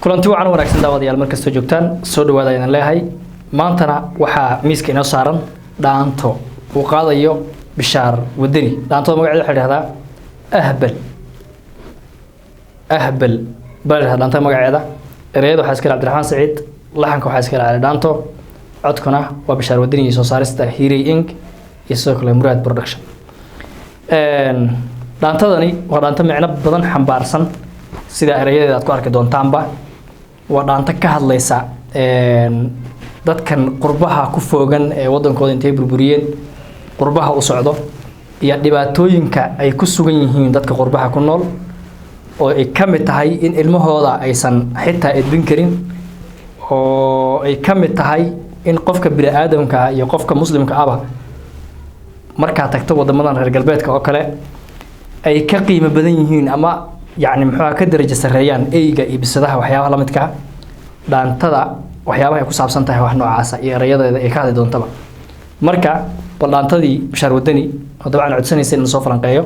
kulanti wacan wanaagsan daawadayaal markasta joogtaan soo dhawaada idin leeyahay maantana waxa miiska inoo saaran dhaanto uu qaadayo Bishaar Wadani dhaantada magaceeda waxa la yiraahdaa ahbal bal dhaantada magaceeda ereyada waxa iska leh Cabdiraxmaan Saciid laxanka waxa iska leh dhaanto codkuna waa Bishaar Wadani iyo soo saarista Hiray Inc iyo sidoo kale Muraad Production dhaantadani waa dhaanto micno badan xambaarsan sida erayadeeda aad ku arki doontaanba waa dhaanto ka hadlaysa dadkan qurbaha ku foogan ee wadankooda intay burburiyeen qurbaha u socdo iyo dhibaatooyinka ay ku sugan yihiin dadka qurbaha ku nool oo ay kamid tahay in ilmahooda aysan xitaa edbin karin oo ay kamid tahay in qofka bini'aadamka iyo qofka muslimka aba marka tagto wadamadan reer galbeedka oo kale ay ka qiimo badan yihiin ama يعني محاها كدرجة سريان أيجا يبصدها وحياها لما تكع دانتدا وحياها يكون صعب سنتها وحنا عاسة رياضة إيكاد دون طبعا مركا بالدانتدي بشار ودني وطبعا عد سنة سن صفر نقيه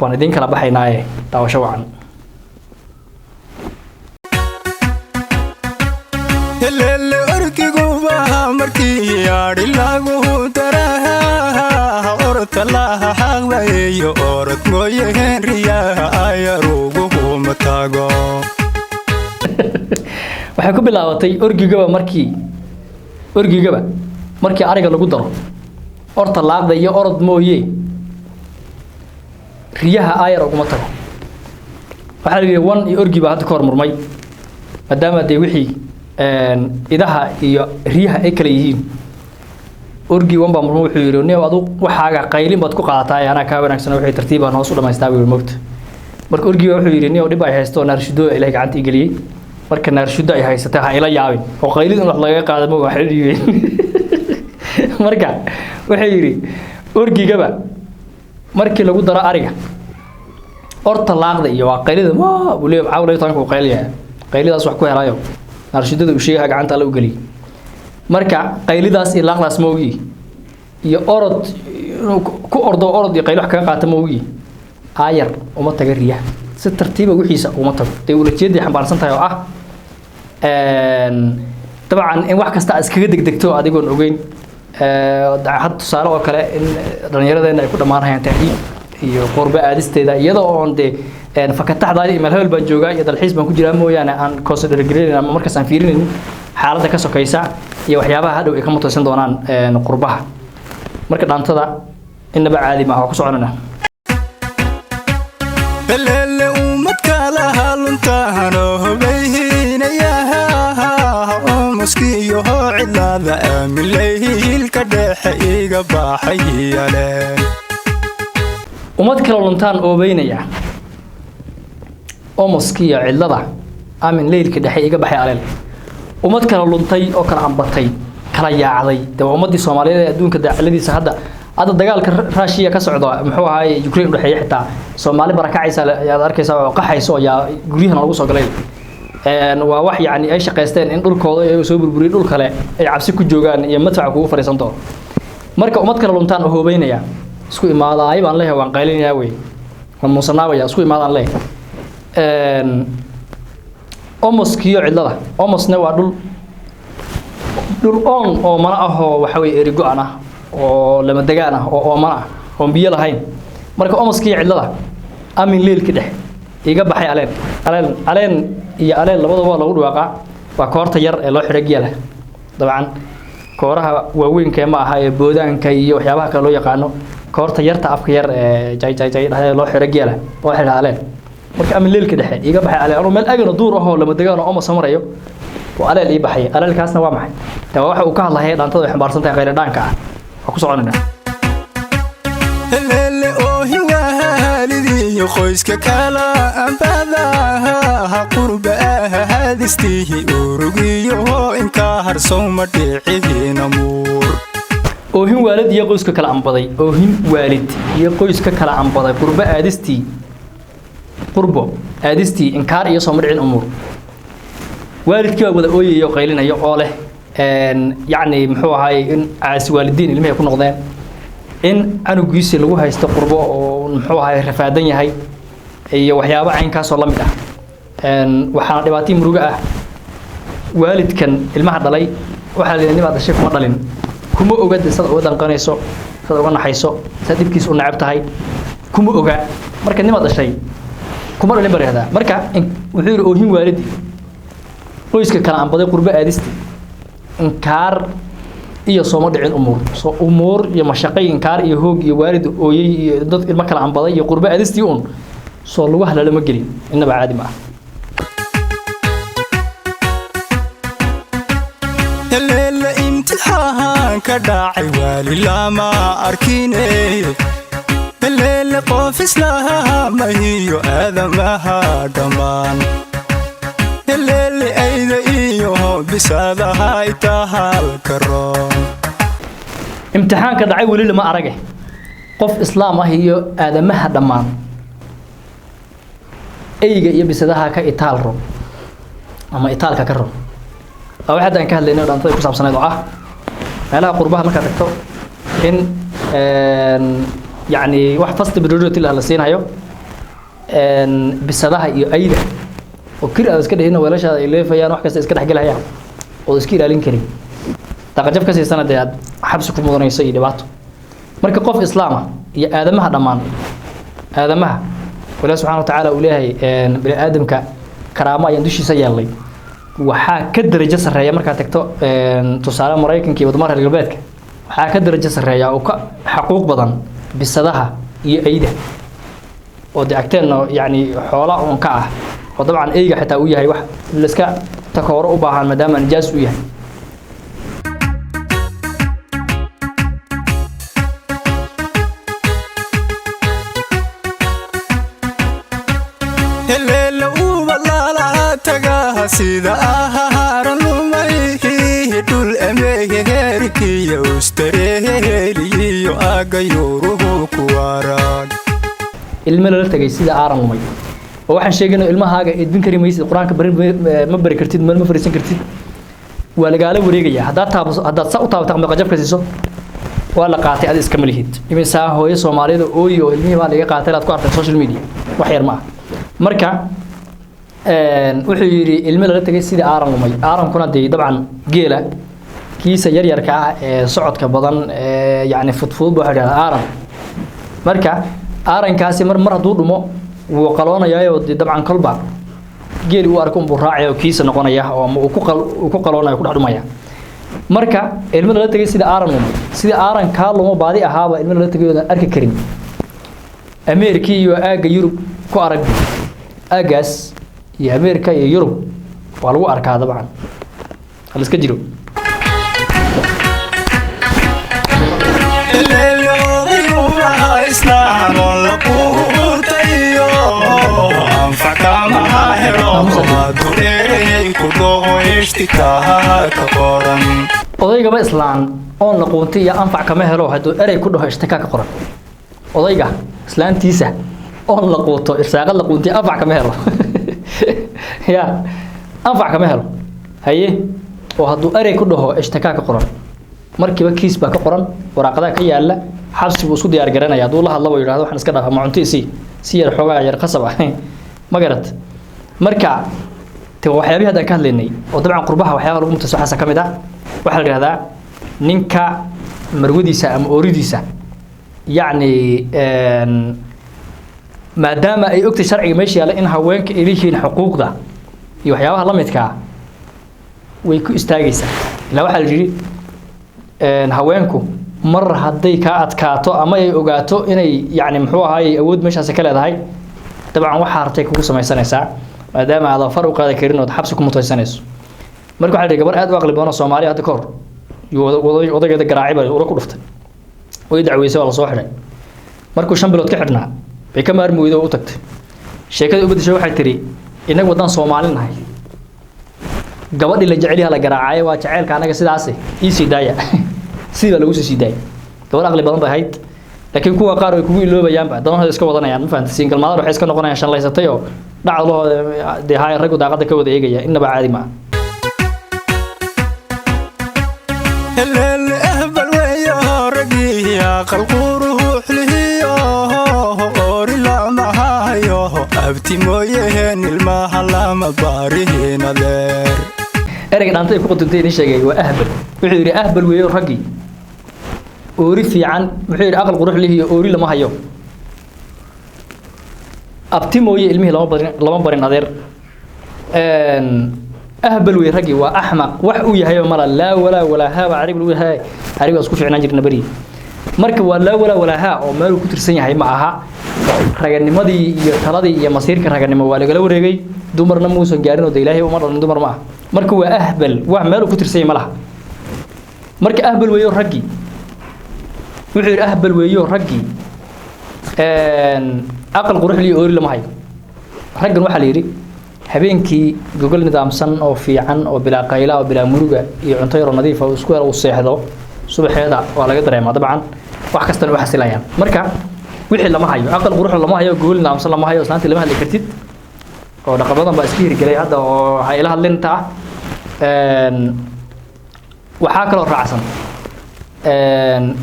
واندين كلا بحيناه تاوشوا عن اللي أركي جواها مركي ياري لاجو تراها أورت الله حاوي أورت مويه هنريا ayarugu matago waxa ku bilaabatay orgigaba markii ariga lagu daro orta laaqda iyo orod mooyee riyaha ayar ugu tago waxa la yiraahdaa wan iyo orgiba hadda ka hormurmay maadaama ay wixii idaha iyo riyaha ay kala yihiin orgi wan baa murmo wuxuu yiraahdaa adu waxaaga qaylin baad ku qaadataa ana ka wanaagsan wixii tartiibaan hoos u dhameystaa wiil moogta marka orgiga wuxuu yiri niyo dib ay haysto naarshido ilaahay gacanta igeliyay marka naarshido ay haysatay ha ila yaabin oo qaylid in wax laga qaado ma wax dhiyay marka wuxuu yiri orgigaba markii lagu daro ariga orta laaqda iyo waa qaylida ma wali caawlay tan ku qayliya qaylidaas wax ku helayo naarshido uu sheegay gacanta la u geliyay marka qaylidaas iyo laaqdaas ma ogi iyo orod ku ordo iyo qayl wax ka qaata ma ogi ayar uma taga riyaha si tartiib ah wixiisa uma tago tay ula jeedii xambaarsan tahay oo ah طبعا in wax kasta iskaga degdegto adigoon ogeyn had tusaale oo kale in dhalinyaradeena ay ku dhamaanayaan taxdiid iyo qurba aadisteeda iyadoo oo de fakataxdaani meel hebel baan joogaa iyo dalxiis baan ku jiraa mooyaane aan consider gareyn ama markaas aan fiirinin xaaladda ka sokaysa iyo waxyaabaha hadhow ay ka mutaysan doonaan qurbaha marka dhaantada inaba caadi ma aha ku soconana اللي أمتك لها لنتهنو بيهينيها مسكيو علا ذا من ليل كدح إيقا باحيا له أمتك لنتهن أو بينيا أو مسكيو علا ذا من ليل كدح إيقا باحيا له أمتك لنتهي أو كان عمبطي كلا يعضي دو أمتي صومالية دون كدا الذي سهدا هذا الدجال راشية كسعودة محوها يوكرين وحية حتى سومالي بركعيسة يا أركيسة وقحيسة يا جريهنا الوصل قليل وواحد يعني أي شقيستين إن دول كوضة يسوي بربرين دول كله يعبسك الجوجان يمتع كوه فريسانتو مركب أمتك لونتان وهو بينه يا سوي ما لا عيب عن له وعن قايلين يا وي والمصنع يا سوي ما لا له أمس كيو عدلا أمس نوع دول أو منعه وحوي رجوعنا oo lama dagaan ah oo oomana oo biyo lahayn marka omoskii cidlada amin leel ka dhex iga baxay aleen iyo labadaba lagu dhawaaqa waa koorta yar ee loo xiray geela dabcan kooraha waaweynka ma aha ee boodaanka iyo waxyaabaha kale loo yaqaano koorta yarta afka yar ee jay dhahay loo xiray geela oo xiray aleen marka amin leel ka dhex iga baxay aleen meel agana duur ah oo lama dagaan oo omo samarayo oo aleen ii baxay aleenkaasna waa maxay taa waxa uu ka hadlahay dhaantada xambaarsan tahay qayl dhaanka ah أكو صعننا. اللي أوهي والدي خويسك كلا أنبذاها قربها هذه استيه أورجيه إنكار صومر عيدين أمور. أوهي والد يقويسك كلا أنبذي أوهي والد يقويسك كلا أنبذي قربة أدستي قربه أدستي إنكار يصومر عين أمور. والد كيف بدأ أوهي يقيلنا يقاله يعني محوها إن عاس والدين اللي ما يكون نقدان إن أنا جيس اللي هو هيستقربه ومحوها رفادني هاي هي وحياة عين كاس والله مده waxaana dhibaatii muruga ah waalidkan ilmaha dhalay waxaa la yidhi nimaad dhashay kuma dhalin kuma oga sad uga danqanayso sad uga naxayso sad dhibkiisa u necab tahay kuma oga marka nimaad dhashay kuma dhalin barahdaa marka wuxuu yidhi oohin waalidi qoyska kala anbaday qurbo aadisti inkaar iyo sooma dhicin umuur iyo mashaqay inkaar iyo hoog iyo waalid ooyay iyo dad ilma kala anbaday iyo qurbo aadisti soo lagu halala ma gelin inaba caadi ma leela imtixaan ka dhacay waali lama arkine leela qof islaama iyo aadamaha dhammaan leela ayda iyo bisadaha itahal karoon imtixaanka dhacay wali lama arage qof islaam ah iyo aadamaha dhammaan ayga iyo bisadaha ka itaal ro ama itaalka ka ro waxaad aan ka hadlaynay dhaantada ku saabsanayd oo ah meelaha qurbaha marka tagto in yani wax fast priority la siinayo bisadaha iyo ayda oo kir aad iska dhehina weelashaada ay leefayaan wax kasta iska dhaxgalayaan oo iska ilaalin karin taqajab ka siisana aad xabsi ku mudanayso iyo dhibaato marka qof islaam iyo aadamaha dhammaan aadamaha Ilaahay subhanahu wa ta'ala uu leeyahay bini aadamka karaamo ayaan dushiisa yeelay waxaa ka darajo sareeya marka tagto tusaale Mareykanka iyo wadamada reer galbeedka waxaa ka darajo sareeya oo ka xuquuq badan bisadaha iyo ayda oo dacagteena yani xoolo on ka ah oo dabcan ayga xitaa uu yahay wax la iska takooro u baahan maadaama nijaas uu yahay sida aharan lumay dul ameegeerkiyo ustareeliyo agayuruhu kuwaraan ilmo la tagay sida aaran lumay oo waxaan sheegaynaa ilmahaaga edbin kari maysid quraanka ma bari kartid ma fariisan kartid waa lagaala wareegaya haddaad sa u taabato ama qajab ka siiso waa la qaatay aad iska malihid imisa hooyo Soomaaliyeed oo iyo ilmihii baa laga qaatay aad ku aragtay social media wax yar ma marka wuxuu yiri ilmo la tagay sida aaran lumay aaran kuna day dabcan geela kiisa yar yar ka ah ee socodka badan yani fudfud waxa la aaran marka aarankaasi mar haduu dhumo wuu qaloonayaa dabcan kolba geel uu arko uu raacayo kiisa noqonaya oo uu ku qaloonayo ku dhaxdumaya marka ilmo la tagay sida aaran ka lumo baadi ahaaba ilmo la tagay arki karin Ameerika iyo aaga Yurub ku arag aagaas iyo Ameerika iyo Yurub waa lagu arkaa dabcan hal iska jiro odayga ba islaan oo la qoonti iyo anfac kama helo haduu eray ku dhaho ishtikaa ka qoran odayga islaantiisa oo la qooto irsaaqad la qoonti anfac kama helo ya anfac kama helo haye oo haduu eray ku dhaho ishtikaa ka qoran markiiba kiis baa ka qoran waraaqada ka yaala xabsi buu isku diyaar garanaya haduu la hadlo oo yiraahdo waxaan iska dhaafaa macuntiisi si yar xogaa yar qasab ah ma garad marka waxyaabaha hadaan ka hadlaynay oo dabcan qurbaha waxyaabo lagu mutaso xasa kamid ah waxa la yiraahdaa ninka marwadiisa ama ooridiisa yani maadaama ay ogtay sharciga meesha yaala in haweenka ay leeyihiin xuquuqda iyo waxyaabaha la midka way ku istaagaysaa ilaa waxa la yiri haweenku mar haday ka adkaato ama ay ogaato inay yani muxuu ahaay awood meeshaas ka leedahay dabcan waxa hartay kugu samaysanaysaa maadaama aad far u qaadi karin oo xabsi ku mutaysanayso marka waxa gabar aad u aqli badan Soomaaliya hadda koor odaygeeda garaaci baa ula ku dhuftay way dacweysay oo la soo xiray markuu 5 bilood ka xidhnaa bay ka maarmooydo u tagtay sheekada u badashay waxay tiri inagu wadan Soomaali nahay gabadhii la jecel yahay la garaacay waa jaceelka anaga sidaas ii sidaaya sida lagu sii daay gabar aqli badan bay hayd laakiin kuwa qaar way kugu iloobayaan ba doonada iska wadanayaan ma fahanti single mother waxay iska noqonayaan shan laysatay oo dhacdo de hay rag daaqada ka wada eegaya inaba caadi ma helal ahbal weeyo ragiya qalquruhu xiliyo orila ma hayo abti mooyeen ilmaha lama baarihin adeer ereyga dhaantay ku qodobtay in sheegay waa ahbal wuxuu yiri ahbal weeyo ragii oori fiican wuxuu yiri aqal qurux lihiyo oori lama hayo abti mooye ilmihi lama barin adeer ahbal weey ragii waa ahmaq wax uu yahay mala la wala haaba arib lu yahay ariga isku fiicnaan jirna bari marka waa la wala ha oo meel ku tirsan yahay ma aha raganimadii iyo taladii iyo masiirka raganimo waa laga wareegay dumarna muusan gaarin oo ilaahay uma dhalin dumar ma aha marka waa ahbal wax meel ku tirsan yahay ma laha marka ahbal weeyo ragii wuxuu yiri ahbal weeyo ragii aqal qurux liyo oori lama hayo raggan waxa la yiri habeenkii gogol nidaamsan oo fiican oo bila qayla oo bila muruga iyo cunto yar nadiif ah oo isku yar u seexdo subaxeeda waa laga dareemaa dabcan wax kasta oo xasilayaan marka wixii lama hayo aqal qurux lama hayo gogol nidaamsan lama hayo islaantii lama hadli kartid oo dhaqabadan baa iska hirgelay hadda oo waxay ila hadlinta waxa kale oo raacsan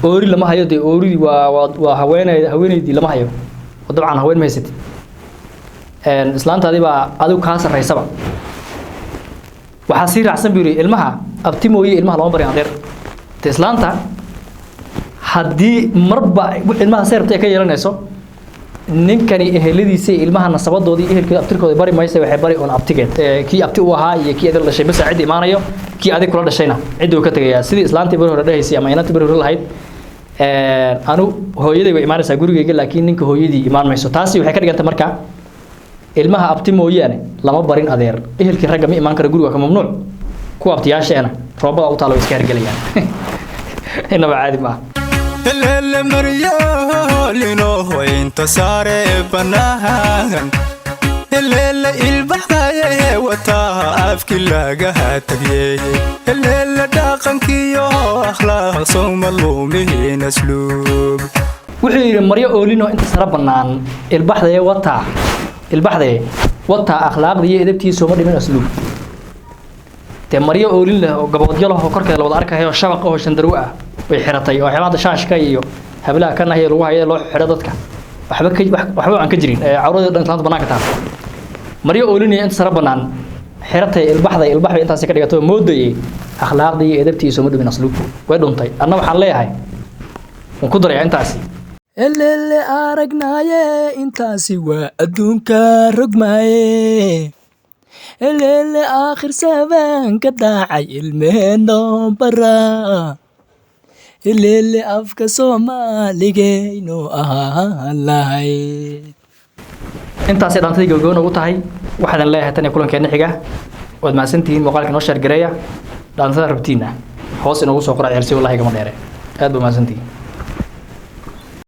oori lama hayo de oori waa haweeneydii lama hayo oo dabcan haween ma haysatid islaantaadii baa adigu ka sareysaba waxa si raacsan biri ilmaha abti mooye ilmaha lama barin adeer islaanta haddii marba ilmaha seertay ka yeelanayso ninkani eheladiisa ilmaha nasabadoodii ehelkooda abtirkooda bari maysa waxay bari on abtigeed kii abti u ahaa iyo kii adil dhashay bas cid imaanayo kii adig kula dhashayna cid uu ka tagayaa sidii islaantii bari hore dhahaysay ama inantii bari hore lahayd anu hooyaday way imaanaysaa gurigeyga laakiin ninka hooyadii imaan mayso taasi waxay ka dhigantay marka ilmaha abti mooyaane lama barin adeer ehelkii ragga ma imaan kara guriga ka mamnuuc kuwa abtiyaasheena roobada u taalo iska hergelayaan inaba caadi ma helele maryo lino inta saare banahan helele ilbaxaye wataha afki laga hatagye helele dhaqankiyo akhlaaq soomalumihin aslub wuxuu yiri maryo oolino inta sare banaan ilbaxaye wata akhlaaqdiyo edabtiisa ma dhiman asluub te maryo oolin leh oo gaboodyo leh oo korkeeda la wada arkayo shabaq oo shandaru ah way xiratay oo xilada shaashka iyo hablaha kan ahay lagu hayo loo xiro dadka waxba aan ka jirin cawrada dhan islaanta banaanka taas maryo oolin inta sare banaan xiratay ilbaxda intaas ka dhigato moodayay akhlaaqdiyo edabtiisa ma dhiman asluub way dhuntay anna waxaan leeyahay ku daray intaasi elele aragnaaye intaasi waa adduunka rogmaaye elele aakhir sabaan ka dhacay ilmeeno bara elele afka soomaaligeynu ahaan lahayd intaasi dhaantadii gabagabana ugu tahay waxaadan leeyahay tan iyo kulankeena xiga waad mahadsantihiin muuqaalka noo sheer gareeya dhaantada rabtiina hoos inoogu soo qora ceelsi wallahi gama dheere aad baa mahadsantihiin